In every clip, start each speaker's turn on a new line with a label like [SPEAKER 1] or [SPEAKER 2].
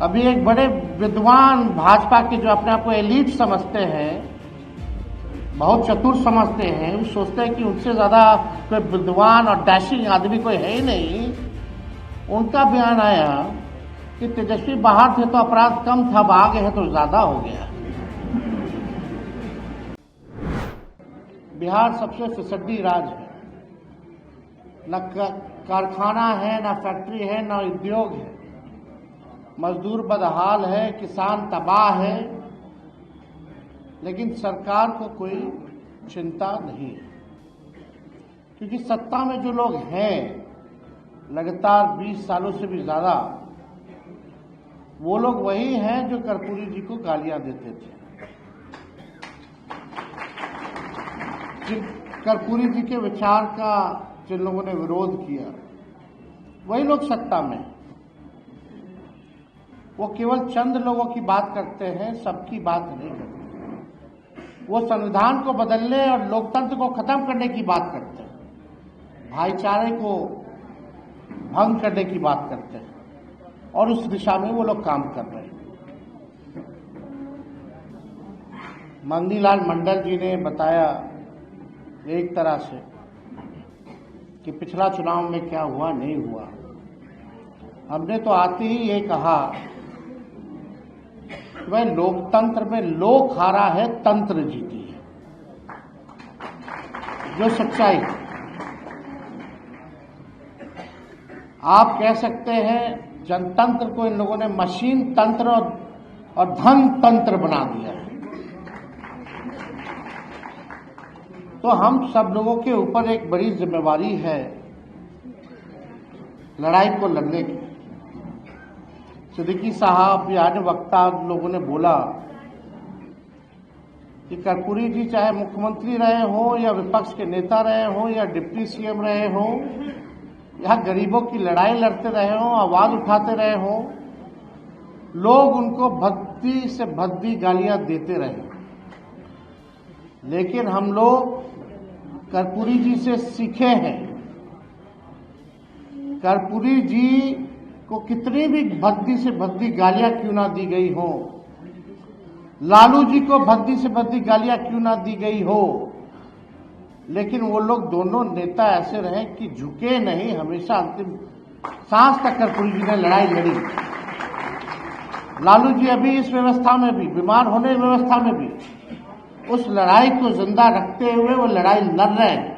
[SPEAKER 1] अभी एक बड़े विद्वान भाजपा के जो अपने आप को एलीट समझते हैं, बहुत चतुर समझते हैं, वो सोचते हैं कि उनसे ज़्यादा कोई विद्वान और डैशिंग आदमी कोई है ही नहीं। उनका बयान आया कि तेजस्वी बाहर थे तो अपराध कम था, अब आ गए हैं तो ज़्यादा हो गया। बिहार सबसे फिसड्डी राज्य है, न कारखाना है, न फैक्ट्री है, न उद्योग है, मजदूर बदहाल है, किसान तबाह है, लेकिन सरकार को कोई चिंता नहीं है, क्योंकि सत्ता में जो लोग हैं लगातार 20 सालों से भी ज़्यादा, वो लोग वही हैं जो कर्पूरी जी को गालियां देते थे। कर्पूरी जी के विचार का जिन लोगों ने विरोध किया, वही लोग सत्ता में। वो केवल चंद लोगों की बात करते हैं, सबकी बात नहीं करते। वो संविधान को बदलने और लोकतंत्र को खत्म करने की बात करते हैं, भाईचारे को भंग करने की बात करते हैं, और उस दिशा में वो लोग काम कर रहे हैं। मंगनीलाल मंडल जी ने बताया एक तरह से कि पिछला चुनाव में क्या हुआ नहीं हुआ। हमने तो आते ही ये कहा कि भाई लोकतंत्र में लोक हारा है, तंत्र जीती है, जो सच्चाई है। आप कह सकते हैं जनतंत्र को इन लोगों ने मशीन तंत्र और धन तंत्र बना दिया है। तो हम सब लोगों के ऊपर एक बड़ी जिम्मेवारी है लड़ाई को लड़ने की। सिद्दीकी साहब या अन्य वक्ता लोगों ने बोला कि कर्पूरी जी चाहे मुख्यमंत्री रहे हो या विपक्ष के नेता रहे हो या डिप्टी सीएम रहे हो या गरीबों की लड़ाई लड़ते रहे हो, आवाज उठाते रहे हो, लोग उनको भद्दी से भद्दी गालियां देते रहे। लेकिन हम लोग कर्पूरी जी से सीखे हैं। कर्पूरी जी को कितनी भी भद्दी से भद्दी गालियां क्यों ना दी गई हो, लालू जी को भद्दी से भद्दी गालियां क्यों ना दी गई हो, लेकिन वो लोग दोनों नेता ऐसे रहे कि झुके नहीं, हमेशा अंतिम सांस तक कर्पूरी जी ने लड़ाई लड़ी। लालू जी अभी इस व्यवस्था में भी, बीमार होने की व्यवस्था में भी, उस लड़ाई को जिंदा रखते हुए वो लड़ाई लड़ रहे हैं।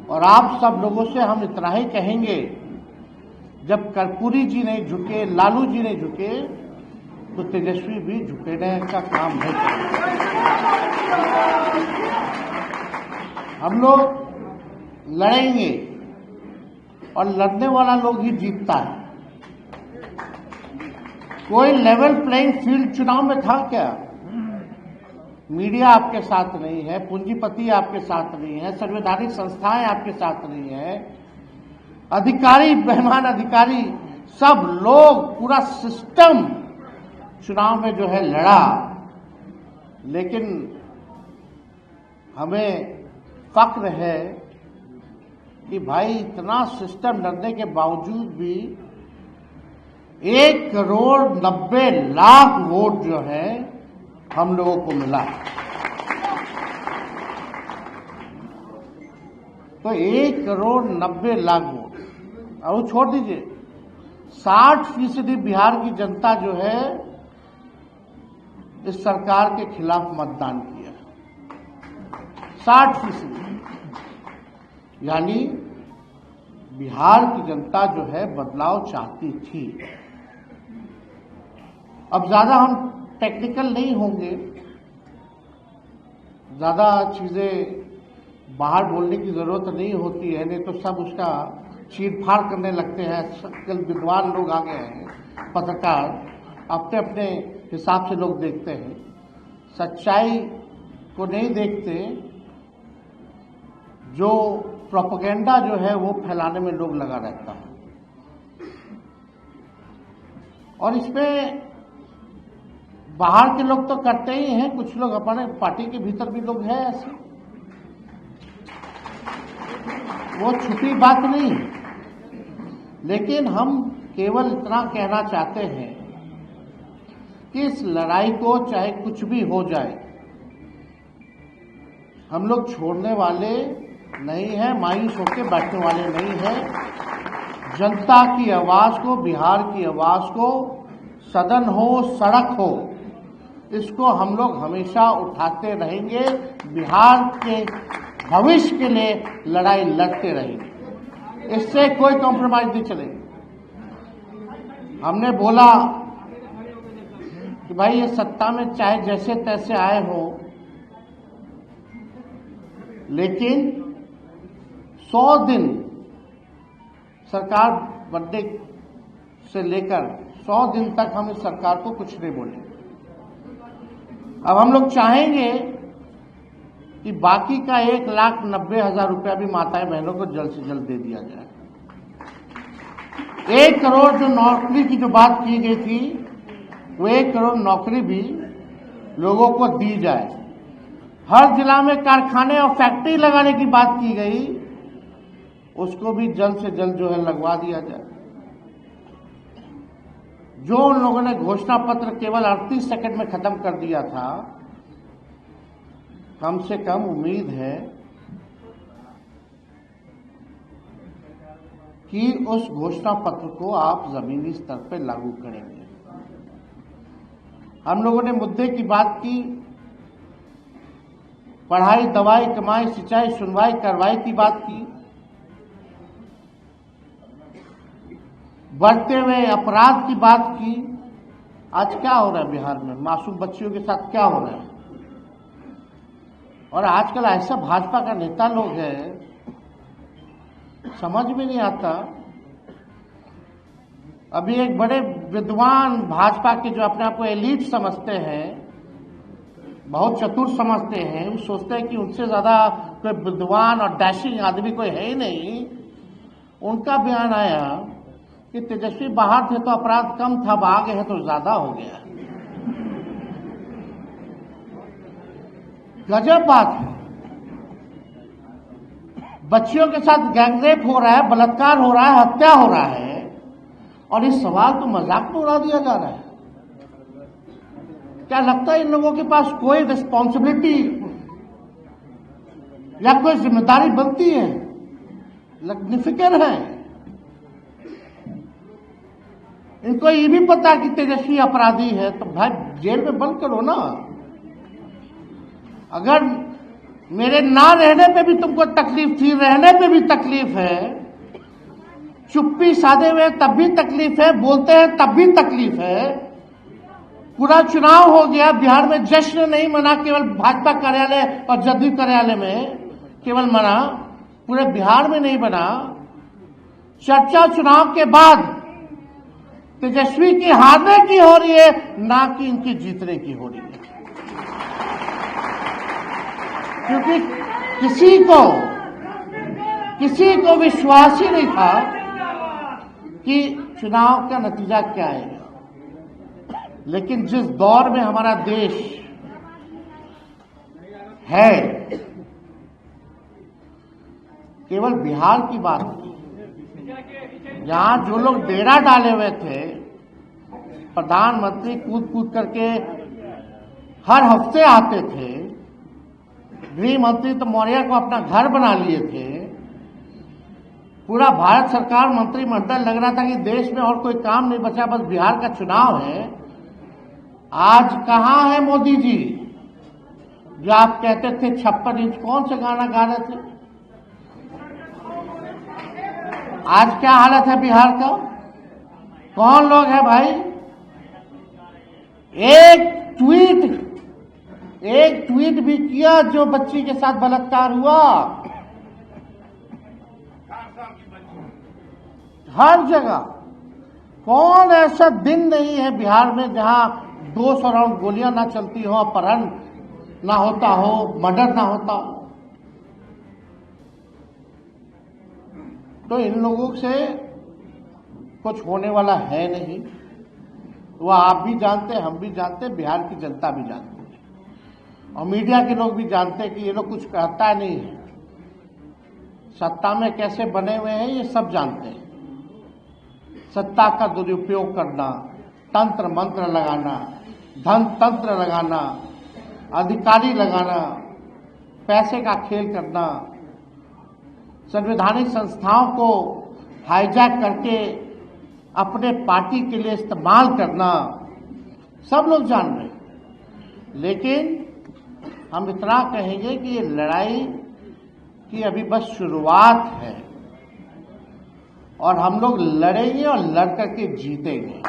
[SPEAKER 1] और आप सब लोगों से हम इतना ही कहेंगे, जब कर्पूरी जी नहीं झुके, लालू जी नहीं झुके, तो तेजस्वी भी झुकने का काम नहीं करेंगे। हम लोग लड़ेंगे और लड़ने वाला लोग ही जीतता है। कोई लेवल प्लेइंग फील्ड चुनाव में था क्या? मीडिया आपके साथ नहीं है, पूंजीपति आपके साथ नहीं है, संवैधानिक संस्थाएं आपके साथ नहीं है, अधिकारी, बेईमान अधिकारी, सब लोग, पूरा सिस्टम चुनाव में जो है लड़ा। लेकिन हमें फक्र है कि भाई इतना सिस्टम लड़ने के बावजूद भी 1,90,00,000 वोट जो है हम लोगों को मिला। तो 1,90,00,000 वोट, और छोड़ दीजिए 60% बिहार की जनता जो है इस सरकार के खिलाफ मतदान किया। 60%, यानी बिहार की जनता जो है बदलाव चाहती थी। अब ज्यादा हम टेक्निकल नहीं होंगे, ज्यादा चीजें बाहर बोलने की जरूरत नहीं होती है, नहीं तो सब उसका चीरफाड़ करने लगते हैं। कल विद्वान लोग आ गए हैं, पत्रकार अपने अपने हिसाब से लोग देखते हैं, सच्चाई को नहीं देखते। जो प्रोपेगेंडा जो है वो फैलाने में लोग लगा रहता है। और इसमें बाहर के लोग तो करते ही हैं, कुछ लोग अपने पार्टी के भीतर भी लोग हैं ऐसे, वो छुपी बात नहीं है। लेकिन हम केवल इतना कहना चाहते हैं कि इस लड़ाई को चाहे कुछ भी हो जाए हम लोग छोड़ने वाले नहीं हैं, मायूस होकर बैठने वाले नहीं हैं। जनता की आवाज को, बिहार की आवाज को, सदन हो सड़क हो, इसको हम लोग हमेशा उठाते रहेंगे। बिहार के भविष्य के लिए लड़ाई लड़ते रहेंगे, इससे कोई कॉम्प्रोमाइज नहीं चलेगा। हमने बोला कि भाई ये सत्ता में चाहे जैसे तैसे आए हो, लेकिन 100 दिन सरकार बनने से लेकर 100 दिन तक हम इस सरकार को कुछ नहीं बोले। अब हम लोग चाहेंगे कि बाकी का 1,90,000 रुपया भी माताएं बहनों को जल्द से जल्द दे दिया जाए। 1 करोड़ जो नौकरी की जो बात की गई थी, वो 1 करोड़ नौकरी भी लोगों को दी जाए। हर जिला में कारखाने और फैक्ट्री लगाने की बात की गई, उसको भी जल्द से जल्द जो है लगवा दिया जाए। जो उन लोगों ने घोषणा पत्र केवल 38 सेकंड में खत्म कर दिया था, कम से कम उम्मीद है कि उस घोषणा पत्र को आप जमीनी स्तर पर लागू करेंगे। हम लोगों ने मुद्दे की बात की, पढ़ाई, दवाई, कमाई, सिंचाई, सुनवाई, कार्रवाई की बात की, बढ़ते हुए अपराध की बात की। आज क्या हो रहा है बिहार में? मासूम बच्चियों के साथ क्या हो रहा है? और आजकल ऐसा भाजपा का नेता लोग हैं, समझ में नहीं आता। अभी एक बड़े विद्वान भाजपा के जो अपने आप को एलीट समझते हैं, बहुत चतुर समझते हैं, वो सोचते हैं कि उनसे ज्यादा कोई विद्वान और डैशिंग आदमी कोई है ही नहीं। उनका बयान आया कि तेजस्वी बाहर थे तो अपराध कम था, अब आ गए हैं तो ज्यादा हो गया। गजब बात है। बच्चियों के साथ गैंगरेप हो रहा है, बलात्कार हो रहा है, हत्या हो रहा है, और इस सवाल को मजाक में उड़ा दिया जा रहा है। क्या लगता है इन लोगों के पास कोई रिस्पॉन्सिबिलिटी या कोई जिम्मेदारी बनती है? निफिक्र है। इनको ये भी पता कि तेजस्वी अपराधी है, तो भाई जेल में बंद करो ना। अगर मेरे ना रहने पे भी तुमको तकलीफ थी, रहने पे भी तकलीफ है, चुप्पी साधे हुए तब भी तकलीफ है, बोलते हैं तब भी तकलीफ है। पूरा चुनाव हो गया, बिहार में जश्न नहीं मना, केवल भाजपा कार्यालय और जदयू कार्यालय में केवल मना, पूरे बिहार में नहीं बना। चर्चा चुनाव के बाद तेजस्वी की हारने की हो रही है, ना कि इनकी जीतने की हो रही है। क्योंकि किसी को विश्वास ही नहीं था कि चुनाव का नतीजा क्या आएगा। लेकिन जिस दौर में हमारा देश है, केवल बिहार की बात नहीं, यहां जो लोग डेरा डाले हुए थे, प्रधानमंत्री कूद कूद करके हर हफ्ते आते थे, गृह मंत्री तो मौर्य को अपना घर बना लिए थे, पूरा भारत सरकार मंत्रिमंडल लग रहा था कि देश में और कोई काम नहीं बचा, बस बिहार का चुनाव है। आज कहां है मोदी जी, जो आप कहते थे 56 इंच, कौन सा गाना गा रहे थे? आज क्या हालत है बिहार का? कौन लोग है भाई? एक ट्वीट भी किया जो बच्ची के साथ बलात्कार हुआ। हर जगह कौन ऐसा दिन नहीं है बिहार में जहां 200 राउंड गोलियां ना चलती हो, अपहरण ना होता हो, मर्डर ना होता हो। तो इन लोगों से कुछ होने वाला है नहीं। वो आप भी जानते हैं, हम भी जानते हैं, बिहार की जनता भी जानती है, और मीडिया के लोग भी जानते हैं कि ये लोग कुछ कहता नहीं है। सत्ता में कैसे बने हुए हैं ये सब जानते हैं। सत्ता का दुरुपयोग करना, तंत्र मंत्र लगाना, धन तंत्र लगाना, अधिकारी लगाना, पैसे का खेल करना, संवैधानिक संस्थाओं को हाईजैक करके अपने पार्टी के लिए इस्तेमाल करना, सब लोग जान रहे हैं। लेकिन हम इतना कहेंगे कि ये लड़ाई की अभी बस शुरुआत है और हम लोग लड़ेंगे और लड़ करके जीतेंगे।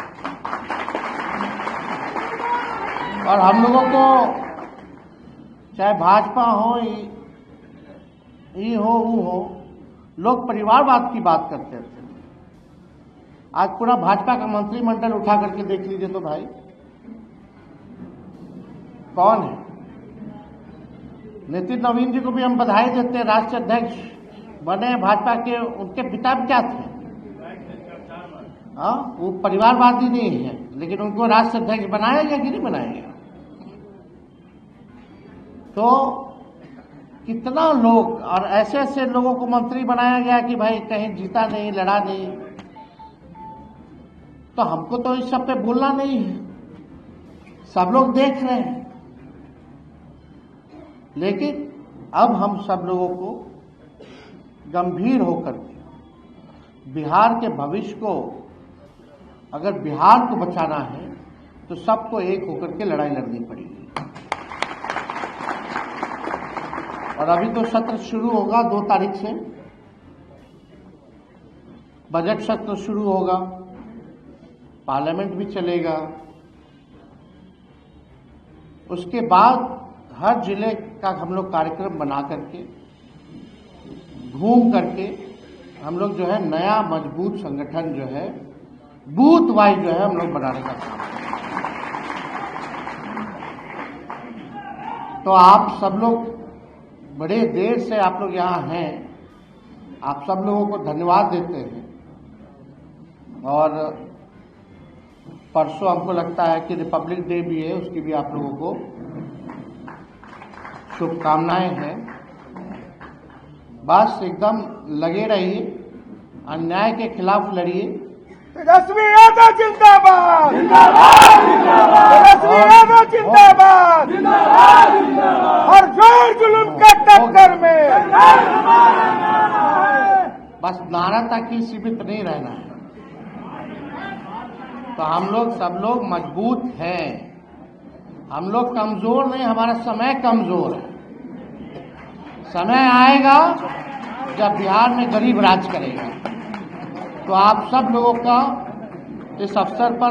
[SPEAKER 1] और हम लोगों को चाहे भाजपा हो, ये हो, वो हो, लोग परिवारवाद की बात करते थे। आज पूरा भाजपा का मंत्रिमंडल उठा करके देख लीजिए तो भाई कौन है। नितिन नवीन जी को भी हम बधाई देते हैं, राष्ट्रीय अध्यक्ष बने भाजपा के। उनके पिता भी क्या थे? हाँ, वो परिवारवादी नहीं है, लेकिन उनको राष्ट्रीय अध्यक्ष बनाया गया कि नहीं बनाया गया? तो कितना लोग और ऐसे ऐसे लोगों को मंत्री बनाया गया कि भाई कहीं जीता नहीं, लड़ा नहीं। तो हमको तो इस सब पे बोलना नहीं है, सब लोग देख रहे हैं। लेकिन अब हम सब लोगों को गंभीर होकर बिहार के भविष्य को, अगर बिहार को बचाना है तो सबको एक होकर के लड़ाई लड़नी पड़ेगी। और अभी तो सत्र शुरू होगा 2 तारीख से, बजट सत्र शुरू होगा, पार्लियामेंट भी चलेगा। उसके बाद हर जिले का हम लोग कार्यक्रम बना करके, घूम करके हम लोग जो है नया मजबूत संगठन जो है बूथ वाइज जो है हम लोग बनाने का काम करेंगे। तो आप सब लोग बड़े देर से आप लोग यहाँ हैं, आप सब लोगों को धन्यवाद देते हैं। और परसों हमको लगता है कि रिपब्लिक डे भी है, उसकी भी आप लोगों को शुभकामनाएं हैं। बस एकदम लगे रहिए, अन्याय के खिलाफ लड़िए।
[SPEAKER 2] तेजस्वी यादव जिंदाबाद, तेजस्वी यादव जिंदाबाद, हर जोर जुल्म के टक्कर में।
[SPEAKER 1] बस नारा तक ही सीमित नहीं रहना है। तो हम लोग सब लोग मजबूत हैं, हम लोग कमजोर नहीं, हमारा समय कमजोर है। समय आएगा जब बिहार में गरीब राज करेगा। तो आप सब लोगों का इस अवसर पर